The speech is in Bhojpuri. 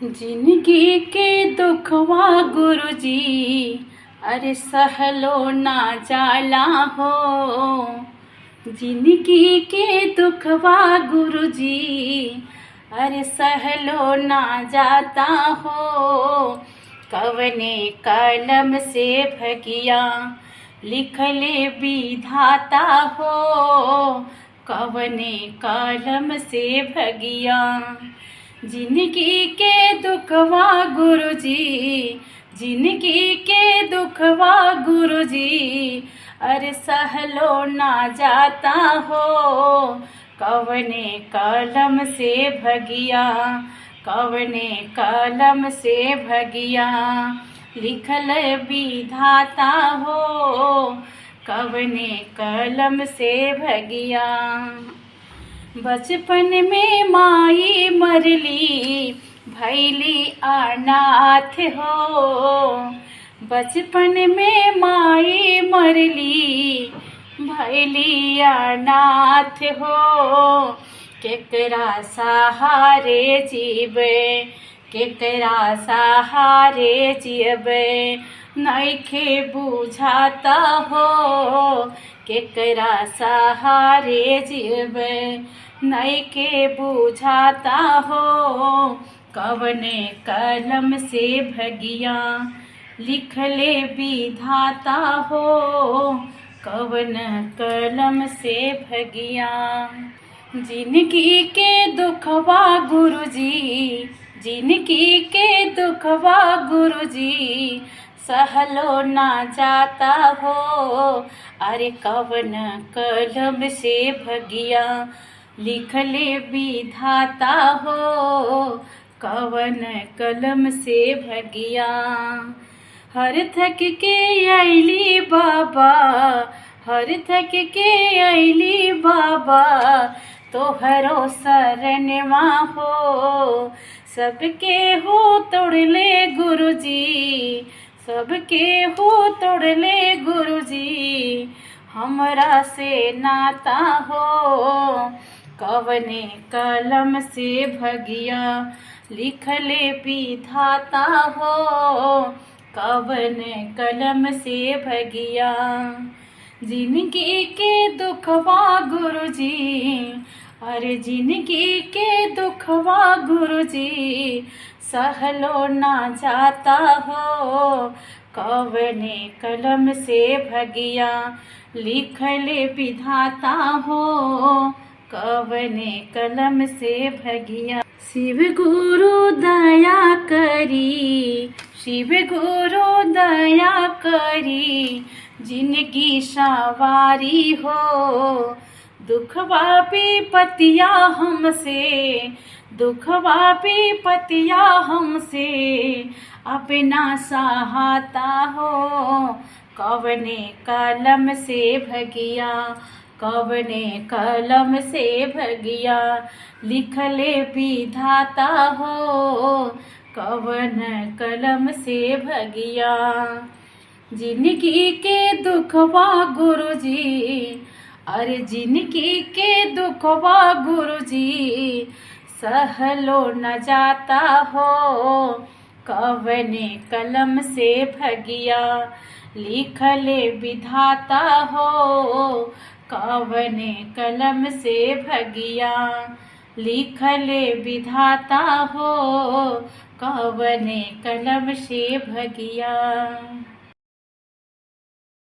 जिंदगी के दुखवा गुरुजी, अरे सहलो ना जाला हो। जिंदगी के दुखवा गुरुजी, अरे सहलो ना जाता हो। कवने कलम से भगिया लिखले विधाता हो। कवने कलम से भगिया जिंदगी के दुखवा गुरुजी, जिंदगी के दुखवा गुरुजी, अरे सहलो ना जाता हो। कवने कलम से भगिया, कवने कलम से भगिया लिखल विधाता हो। कवने कलम से भगिया बचपन में माई मरली भैली अनाथ हो। बचपन में माई मरली भैली अनाथ हो। केकरा सहारे जीवे, केकरा सहारे जीवे नइखे बुझाता हो। केकरा सहारे जीवे नइखे बुझाता हो। कवने कलम से भगिया लिखले विधाता हो। कवन कलम से भगिया जिंदगी के दुखवा गुरुजी, जिंदगी के दुखवा गुरुजी, सहलो ना जाता हो। अरे कवन कलम से भगिया लिखले विधाता हो। कवन कलम से भगिया हर थक के अइली बाबा, हर थक के अइली बाबा तोहरो शरणवा हो। सबके हो तोड़ले गुरुजी, सबके हो तोड़ले गुरुजी, हमरा से नाता हो। कवने कलम से भगिया लिखले विधाता हो। कवने कलम से भगिया जिंदगी के दुखवा गुरुजी, अरे जिंदगी के दुखवा गुरुजी, सहलो ना जाता हो। कवने कलम से भगिया लिखले विधाता हो। कवने कलम से भगिया शिव गुरु दया करी, शिव गुरु दया करी जिंदगी सवारी हो। दुखवा विपतिया हमसे, दुखवा विपतिया हमसे अपना सहाता हो। कवने कलम से भगिया, कवने कलम से भगिया लिखले विधाता हो। कवन कलम से भगिया जिंदगी के दुखवा गुरुजी, अरे जिंदगी के दुखवा गुरुजी, सहलो न जाता हो। कवने कलम से भगिया लिखले विधाता हो। कवने कलम से भगिया लिखले विधाता हो। कवने कलम से भगिया।